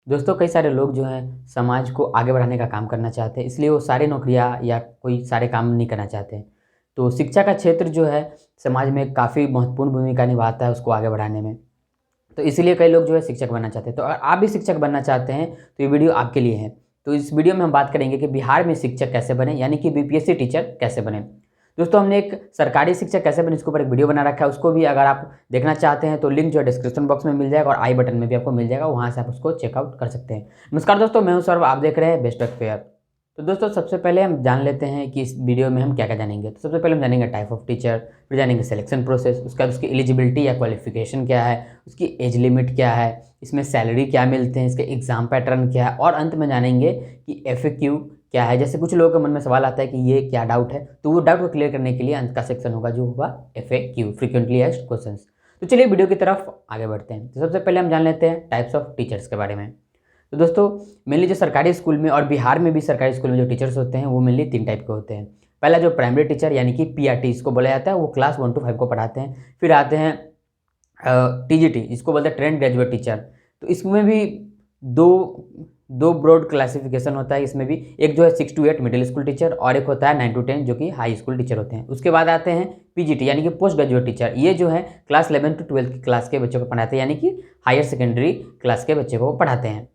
दोस्तों कई सारे लोग जो हैं समाज को आगे बढ़ाने का काम करना चाहते हैं, इसलिए वो सारी नौकरियाँ या कोई सारे काम नहीं करना चाहते हैं। तो शिक्षा का क्षेत्र जो है समाज में काफ़ी महत्वपूर्ण भूमिका निभाता है उसको आगे बढ़ाने में। तो इसीलिए कई लोग जो है शिक्षक बनना चाहते हैं। तो अगर आप भी शिक्षक बनना चाहते हैं तो ये वीडियो आपके लिए है। तो इस वीडियो में हम बात करेंगे कि बिहार में शिक्षक कैसे बने, यानी कि बीपीएससी टीचर कैसे बने। दोस्तों हमने एक सरकारी शिक्षक कैसे बने इसके ऊपर एक वीडियो बना रखा है, उसको भी अगर आप देखना चाहते हैं तो लिंक जो है डिस्क्रिप्शन बॉक्स में मिल जाएगा और आई बटन में भी आपको मिल जाएगा, वहाँ से आप उसको चेकआउट कर सकते हैं। नमस्कार दोस्तों, मैं हूं सौरभ, आप देख रहे हैं बेस्ट ऑफ फेयर। तो दोस्तों सबसे पहले हम जान लेते हैं कि इस वीडियो में हम क्या क्या जानेंगे। तो सबसे पहले हम जानेंगे टाइप ऑफ टीचर, फिर जानेंगे सिलेक्शन प्रोसेस, उसके बाद उसकी एलिजिबिलिटी या क्वालिफिकेशन क्या है, उसकी एज लिमिट क्या है, इसमें सैलरी क्या मिलते हैं, इसके एग्जाम पैटर्न क्या है, और अंत में जानेंगे कि FAQ क्या है। जैसे कुछ लोगों के मन में सवाल आता है कि ये क्या डाउट है, तो वो डाउट को क्लियर करने के लिए अंत का सेक्शन होगा जो होगा FAQ, फ्रीक्वेंटली आस्क्ड क्वेश्चंस। तो चलिए वीडियो की तरफ आगे बढ़ते हैं। तो सबसे पहले हम जान लेते हैं टाइप्स ऑफ टीचर्स के बारे में। तो दोस्तों मेनली जो सरकारी स्कूल में और बिहार में भी सरकारी स्कूल में जो टीचर्स होते हैं वो मेनली 3 टाइप के होते हैं। पहला जो प्राइमरी टीचर यानी कि PRT इसको बोला जाता है, वो क्लास 1 to 5 को पढ़ाते हैं। फिर आते हैं TGT जिसको बोलते हैं ट्रेंड ग्रेजुएट टीचर। तो इसमें भी दो दो ब्रॉड क्लासिफिकेशन होता है। इसमें भी एक जो है 6 to 8 मिडिल स्कूल टीचर और एक होता है 9 to 10 जो कि हाई स्कूल टीचर होते हैं। उसके बाद आते हैं PGT यानी कि पोस्ट ग्रेजुएट टीचर। ये जो है क्लास 11 to 12 की क्लास के बच्चों को पढ़ाते हैं, यानी कि हायर सेकेंडरी क्लास के बच्चे को पढ़ाते हैं।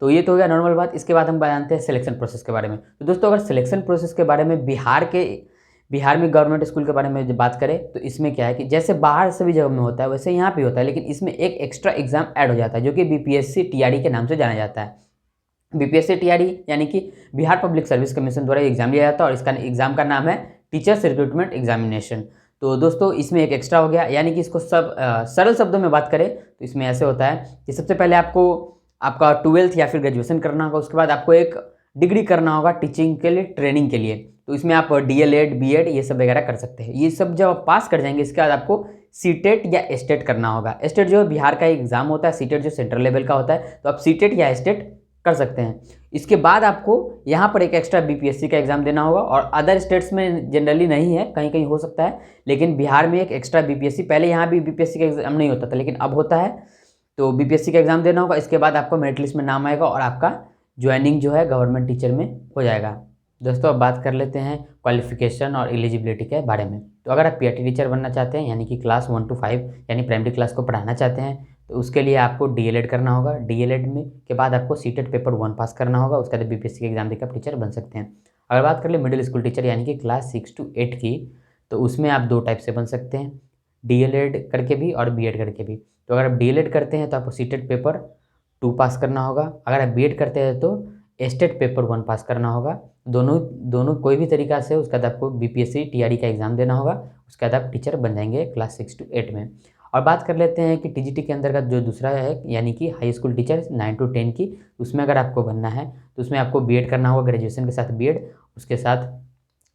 तो ये तो हो गया नॉर्मल बात। इसके बाद हम जानते हैं सिलेक्शन प्रोसेस के बारे में। तो दोस्तों अगर सिलेक्शन प्रोसेस के बारे में बिहार में गवर्नमेंट स्कूल के बारे में जब बात करें तो इसमें क्या है कि जैसे बाहर सभी जगह में होता है वैसे यहाँ भी होता है, लेकिन इसमें एक एक्स्ट्रा एग्जाम ऐड हो जाता है जो कि BPSC TRE के नाम से जाना जाता है। BPSC TRE यानी कि बिहार पब्लिक सर्विस कमीशन द्वारा एग्जाम लिया जाता है और इसका एग्जाम का नाम है टीचर्स रिक्रूटमेंट एग्जामिनेशन। तो दोस्तों इसमें एक एक्स्ट्रा हो गया, यानी कि इसको सरल शब्दों में बात करें तो इसमें ऐसे होता है कि सबसे पहले आपको आपका 12th या फिर ग्रेजुएशन करना होगा। उसके बाद आपको एक डिग्री करना होगा टीचिंग के लिए, ट्रेनिंग के लिए। तो इसमें आप DLED BEd ये सब वगैरह कर सकते हैं। ये सब जब आप पास कर जाएंगे इसके बाद आपको सीटेट या एस्टेट करना होगा। एस्टेट जो बिहार का एग्जाम होता है, सीटेट जो सेंट्रल लेवल का होता है, तो आप सीटेट या एस्टेट कर सकते हैं। इसके बाद आपको यहाँ पर एक एक्स्ट्रा BPSC का एग्जाम देना होगा और अदर स्टेट्स में जनरली नहीं है, कहीं कहीं हो सकता है, लेकिन बिहार में एक एक्स्ट्रा BPSC, पहले यहाँ भी BPSC का एग्जाम नहीं होता था लेकिन अब होता है, तो BPSC का एग्जाम देना होगा। इसके बाद आपको मेरिट लिस्ट में नाम आएगा और आपका ज्वाइनिंग जो है गवर्नमेंट टीचर में हो जाएगा। दोस्तों अब बात कर लेते हैं क्वालिफिकेशन और एलिजिबिलिटी के बारे में। तो अगर आप PRT टीचर बनना चाहते हैं यानी कि क्लास 1 to 5 यानी प्राइमरी क्लास को पढ़ाना चाहते हैं तो उसके लिए आपको DLED करना होगा। DLED में के बाद आपको सीटेट पेपर 1 पास करना होगा। उसके बाद BPSC का एग्जाम देकर आप टीचर बन सकते हैं। अगर बात कर ले मिडिल स्कूल टीचर यानी कि क्लास 6 to 8 की, तो उसमें आप 2 टाइप से बन सकते हैं, DLED करके भी और BEd करके भी। तो अगर आप DLED करते हैं तो आपको सीटेट पेपर 2 पास करना होगा। अगर आप BEd करते हैं तो एस्टेट पेपर 1 पास करना होगा। दोनों कोई भी तरीका से उसके बाद आपको BPSC TRE का एग्ज़ाम देना होगा। उसके बाद आप टीचर बन जाएंगे क्लास 6 to 8 में। और बात कर लेते हैं कि TGT के अंतर्गत जो दूसरा है यानी कि हाई स्कूल टीचर 9 to 10 की, उसमें अगर आपको बनना है तो उसमें आपको BEd करना होगा, ग्रेजुएशन के साथ BEd।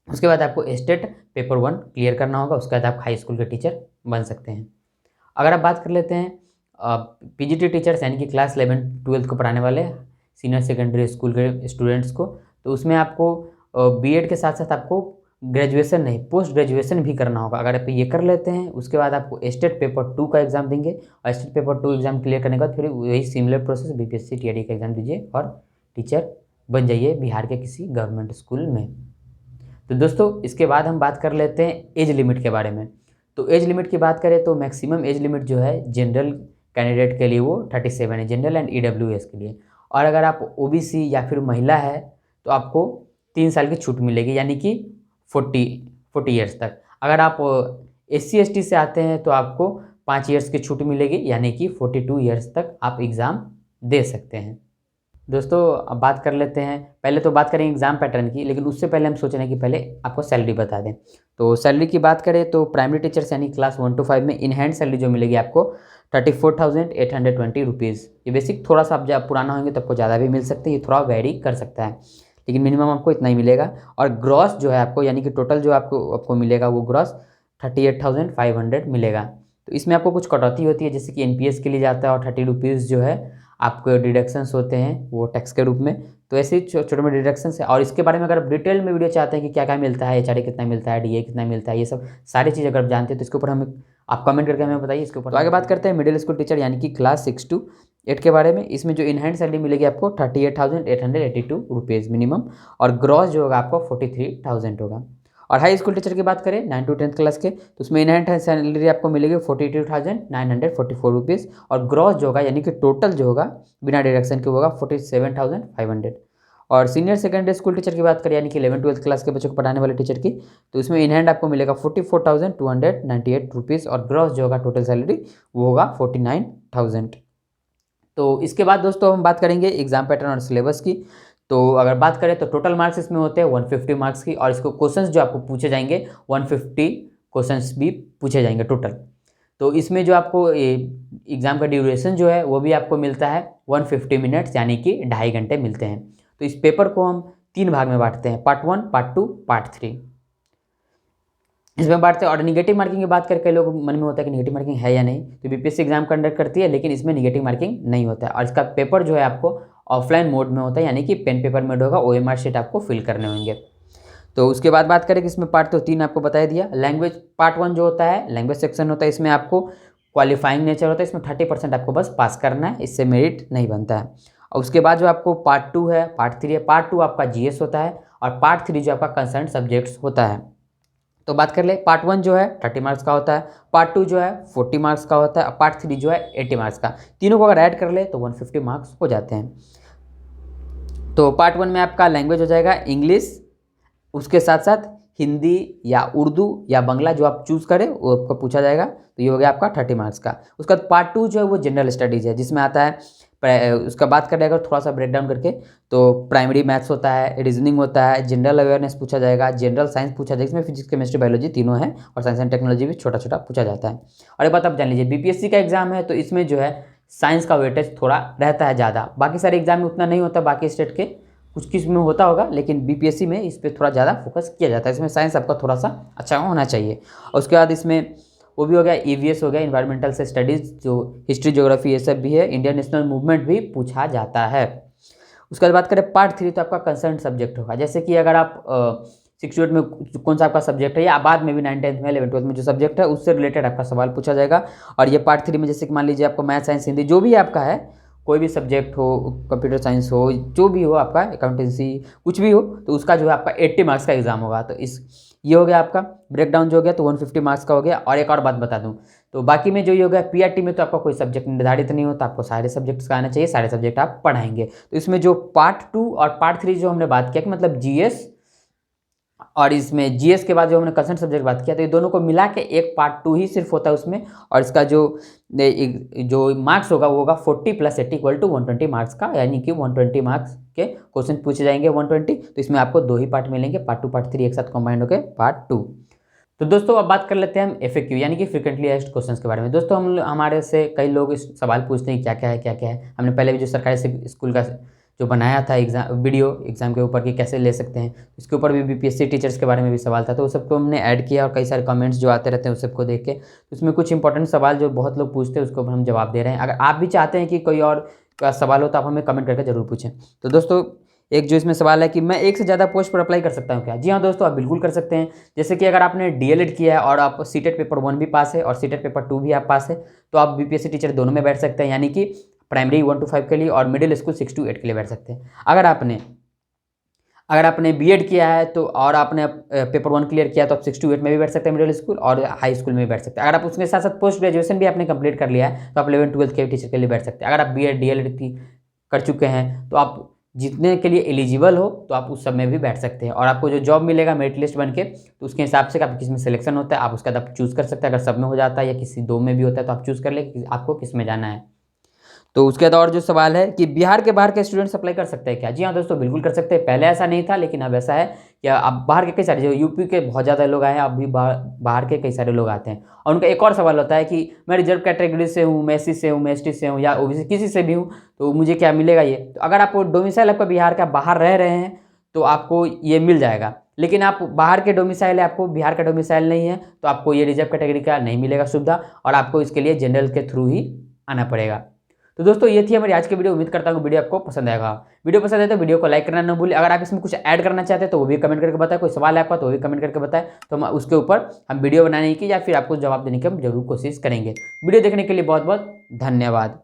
उसके बाद आपको एस्टेट पेपर 1 क्लियर करना होगा। उसके बाद आप हाई स्कूल के टीचर बन सकते हैं। अगर आप बात कर लेते हैं PGT टीचर्स यानी कि क्लास 11 12 को पढ़ाने वाले सीनियर सेकेंडरी स्कूल के स्टूडेंट्स को, तो उसमें आपको BEd के साथ साथ आपको ग्रेजुएशन नहीं, पोस्ट ग्रेजुएशन भी करना होगा। अगर आप ये कर लेते हैं उसके बाद आपको एस्टेट पेपर 2 का एग्ज़ाम देंगे और एस्टेट पेपर 2 एग्ज़ाम क्लियर करने के बाद फिर वही सिमिलर प्रोसेस BPSC TRE का एग्ज़ाम दीजिए और टीचर बन जाइए बिहार के किसी गवर्नमेंट स्कूल में। तो दोस्तों इसके बाद हम बात कर लेते हैं एज लिमिट के बारे में। तो एज लिमिट की बात करें तो मैक्सिमम एज लिमिट जो है जनरल कैंडिडेट के लिए वो 37 है, जनरल एंड EWS के लिए। और अगर आप OBC या फिर महिला है तो आपको 3 साल की छूट मिलेगी, यानी कि 40 ईयर्स तक। अगर आप SC ST से आते हैं तो आपको 5 ईयर्स की छूट मिलेगी, यानी कि 42 ईयर्स तक आप एग्ज़ाम दे सकते हैं। दोस्तों अब बात कर लेते हैं, पहले तो बात करेंगे एग्जाम पैटर्न की, लेकिन उससे पहले हम सोच रहे हैं कि पहले आपको सैलरी बता दें। तो सैलरी की बात करें तो प्राइमरी टीचर्स यानी क्लास 1 to 5 में इन हैंड सैलरी जो मिलेगी आपको 34,820 रुपीज़। ये बेसिक, थोड़ा सा आप जब पुराना होंगे तो आपको ज़्यादा भी मिल सकते हैं, ये थोड़ा वेरी कर सकता है, लेकिन मिनिमम आपको इतना ही मिलेगा। और ग्रॉस जो है आपको यानी कि टोटल जो आपको मिलेगा वो ग्रॉस 38,500 मिलेगा। तो इसमें आपको कुछ कटौती होती है, जैसे कि NPS के लिए जाता है और 30 रुपीज़ जो है आपको डिडक्शंस होते हैं वो टैक्स के रूप में। तो ऐसे ही छोटे मोटे डिडक्शंस है। और इसके बारे में अगर आप डिटेल में वीडियो चाहते हैं कि क्या क्या मिलता है, HRA कितना मिलता है, DA कितना मिलता है, ये सब सारी चीज़ अगर आप जानते हैं तो इसके ऊपर आप कमेंट करके हमें बताइए इसके ऊपर। तो आगे बात करते हैं मिडिल स्कूल टीचर यानी कि क्लास 6 to 8 के बारे में, इसमें जो इन हैंड सैलरी मिलेगी आपको 38,882 रुपीज़ मिनिमम, और ग्रॉस जो होगा आपको 43,000 होगा। और हाई स्कूल टीचर की बात करें 9 to 10th क्लास के, तो उसमें इन हैंड सैलरी आपको मिलेगी 42,944 रुपीज़, और ग्रॉस जो होगा यानी कि टोटल जो होगा बिना डिडक्शन के होगा 47,500। और सीनियर सेकेंडरी स्कूल टीचर की बात करें यानी कि 11-12th क्लास के बच्चों को पढ़ाने वाले टीचर की, तो इसमें इन हैंड आपको मिलेगा 44,298 रुपीज़, और ग्रॉस जो होगा टोटल सैलरी वो होगा 49,000। तो इसके बाद दोस्तों हम बात करेंगे एग्जाम पैटर्न और सिलेबस की। तो अगर बात करें तो टोटल मार्क्स इसमें होते हैं 150 मार्क्स की, और इसको क्वेश्चंस जो आपको पूछे जाएंगे 150 क्वेश्चंस भी पूछे जाएंगे टोटल। तो इसमें जो आपको एग्ज़ाम का ड्यूरेशन जो है वो भी आपको मिलता है 150 मिनट्स, यानी कि 2.5 घंटे मिलते हैं। तो इस पेपर को हम 3 भाग में बांटते हैं, पार्ट 1, पार्ट 2, पार्ट 3 इसमें बांटते हैं। और निगेटिव मार्किंग की बात करके लोग मन में होता है कि निगेटिव मार्किंग है या नहीं, तो बीपीएससी एग्जाम कंडक्ट करती है, लेकिन इसमें निगेटिव मार्किंग नहीं होता है। और इसका पेपर जो है आपको ऑफलाइन मोड में होता है, यानी कि पेन पेपर मोड होगा, OMR शीट आपको फिल करने होंगे। तो उसके बाद बात करें कि इसमें पार्ट तो 3 आपको बता दिया। लैंग्वेज पार्ट 1 जो होता है लैंग्वेज सेक्शन होता है, इसमें आपको क्वालिफाइंग नेचर होता है, इसमें 30% आपको बस पास करना है, इससे मेरिट नहीं बनता है। और उसके बाद जो आपको पार्ट 2 है, पार्ट 3 है। पार्ट 2 आपका GS होता है, और पार्ट 3 जो आपका कंसर्न सब्जेक्ट्स होता है। तो बात कर ले, पार्ट 1 जो है 30 मार्क्स का होता है, पार्ट 2 जो है 40 मार्क्स का होता है, और पार्ट 3 जो है 80 मार्क्स का। तीनों को अगर ऐड कर ले तो 150 मार्क्स हो जाते हैं। तो पार्ट 1 में आपका लैंग्वेज हो जाएगा इंग्लिश, उसके साथ साथ हिंदी या उर्दू या बांग्ला जो आप चूज़ करें वो आपको पूछा जाएगा। तो ये हो गया आपका 30 मार्क्स का। उसके बाद पार्ट 2 जो है वो जनरल स्टडीज़ है, जिसमें आता है उसका बात करें अगर थोड़ा सा ब्रेक डाउन करके, तो प्राइमरी मैथ्स होता है, रीजनिंग होता है, जनरल अवेयरनेस पूछा जाएगा, जनरल साइंस पूछा जाएगा, इसमें फिजिक्स केमिस्ट्री बायोलॉजी तीनों है, और साइंस एंड टेक्नोलॉजी भी छोटा छोटा पूछा जाता है। और एक बात आप जान लीजिए, बीपीएससी का एग्जाम है तो इसमें जो है साइंस का वेटेज थोड़ा रहता है ज़्यादा, बाकी सारे एग्जाम में उतना नहीं होता, बाकी स्टेट के कुछ किस में होता होगा, लेकिन बीपीएससी में इस पर थोड़ा ज़्यादा फोकस किया जाता है। इसमें साइंस आपका थोड़ा सा अच्छा होना चाहिए। और उसके बाद इसमें वो भी हो गया, EVS हो गया, इन्वायरमेंटल से स्टडीज़, जो हिस्ट्री ज्योग्राफी ये सब भी है, इंडियन नेशनल मूवमेंट भी पूछा जाता है। उसके बाद बात करें पार्ट 3, तो आपका कंसर्न सब्जेक्ट होगा। जैसे कि अगर आप 6 में कौन सा आपका सब्जेक्ट है, या बाद में भी 9, 10 में, 11, 12 में जो सब्जेक्ट है उससे रिलेटेड आपका सवाल पूछा जाएगा। और ये पार्ट 3 में जैसे कि मान लीजिए आपको मैथ, साइंस, हिंदी जो भी आपका है, कोई भी सब्जेक्ट हो, कंप्यूटर साइंस हो, जो भी हो आपका, अकाउंटेंसी कुछ भी हो, तो उसका जो है आपका 80 मार्क्स का एग्जाम होगा। तो ये हो गया आपका ब्रेकडाउन जो हो गया, तो 150 मार्क्स का हो गया। और एक और बात बता दूं, तो बाकी में जो ये हो गया PRT में तो आपका कोई सब्जेक्ट निर्धारित नहीं होता, आपको सारे सब्जेक्ट्स का आना चाहिए, सारे सब्जेक्ट आप पढ़ाएंगे। तो इसमें जो पार्ट 2 और पार्ट 3 जो हमने बात किया कि मतलब GS, और इसमें GS के बाद जो हमने कंसर्न सब्जेक्ट बात किया, तो ये दोनों को मिला के एक पार्ट 2 ही सिर्फ होता है उसमें। और इसका जो मार्क्स होगा वो होगा 40 + 80 = 120 मार्क्स का, यानी कि 120 मार्क्स के क्वेश्चन पूछे जाएंगे 120। तो इसमें आपको 2 ही पार्ट मिलेंगे, पार्ट 2 पार्ट 3 एक साथ कंबाइंड होकर पार्ट 2। तो दोस्तों अब बात कर लेते हैं हम FAQ यानी कि फ्रीक्वेंटली आस्क्ड क्वेश्चंस के बारे में। दोस्तों हमारे से कई लोग इस सवाल पूछते हैं क्या क्या है, क्या क्या है। हमने पहले भी जो सरकारी स्कूल का जो बनाया था वीडियो एग्जाम के ऊपर कि कैसे ले सकते हैं, इसके ऊपर भी BPSC टीचर्स के बारे में भी सवाल था, तो उस सबको हमने ऐड किया। और कई सारे कमेंट्स जो आते रहते हैं उस सबको देख के, तो उसमें कुछ इंपॉर्टेंट सवाल जो बहुत लोग पूछते हैं उसको हम जवाब दे रहे हैं। अगर आप भी चाहते हैं कि कोई और का सवाल हो तो आप हमें कमेंट करके जरूर पूछें। तो दोस्तों एक जो इसमें सवाल है कि मैं एक से ज़्यादा पोस्ट पर अप्लाई कर सकता हूँ क्या? जी हाँ दोस्तों, आप बिल्कुल कर सकते हैं। जैसे कि अगर आपने DLED किया है और आप सीटेट पेपर 1 भी पास है और सीटेट पेपर 2 भी आप पास है, तो आप BPSC टीचर दोनों में बैठ सकते हैं, यानी कि प्राइमरी 1 to 5 के लिए और मिडिल स्कूल 6 to 8 के लिए बैठ सकते हैं। अगर आपने B.Ed किया है तो और आपने पेपर 1 क्लियर किया तो आप 6 to 8 में भी बैठ सकते हैं मिडिल स्कूल, और हाई स्कूल में भी बैठ सकते हैं। अगर आप उसके साथ साथ पोस्ट ग्रेजुएशन भी आपने कंप्लीट कर लिया है तो आप 11, 12 के टीचर के लिए बैठ सकते हैं। अगर आप B.Ed DLED कर चुके हैं तो आप जितने के लिए एलिजिबल हो तो आप उस सब में भी बैठ सकते हैं। और आपको जो जॉब मिलेगा मेरिट लिस्ट बन के, तो उसके हिसाब से आप किस में सिलेक्शन होता है आप उसका आप चूज़ कर सकते हैं। अगर सब में हो जाता है या किसी 2 में भी होता है तो आप चूज़ कर ले कि आपको किस में जाना है। तो उसके बाद और जो सवाल है कि बिहार के बाहर के स्टूडेंट्स अप्लाई कर सकते हैं क्या? जी हाँ दोस्तों, बिल्कुल कर सकते हैं। पहले ऐसा नहीं था लेकिन अब ऐसा है कि अब बाहर के कई सारे, जो यूपी के बहुत ज़्यादा लोग आए हैं, अब भी बाहर के कई सारे लोग आते हैं। और उनका एक और सवाल होता है कि मैं रिजर्व कैटेगरी से हूँ, मैं SC से हूँ, मैं ST से हूँ, या OBC किसी से भी हूँ, तो मुझे क्या मिलेगा ये? तो अगर आप डोमिसाइल आपका बिहार का बाहर रह रहे हैं तो आपको ये मिल जाएगा। लेकिन आप बाहर के डोमिसाइल है, आपको बिहार का डोमिसाइल नहीं है, तो आपको ये रिजर्व कैटेगरी का नहीं मिलेगा सुविधा, और आपको इसके लिए जनरल के थ्रू ही आना पड़ेगा। तो दोस्तों ये थी हमारी आज की वीडियो। उम्मीद करता हूँ वीडियो आपको पसंद आएगा। वीडियो पसंद आए तो वीडियो को लाइक करना न भूलें। अगर आप इसमें कुछ ऐड करना चाहते हैं तो वो भी कमेंट करके बताएं। कोई सवाल है आपका तो वो भी कमेंट करके बताएं, तो हम उसके ऊपर वीडियो बनाने की या फिर आपको जवाब देने की हम जरूर कोशिश करेंगे। वीडियो देखने के लिए बहुत बहुत धन्यवाद।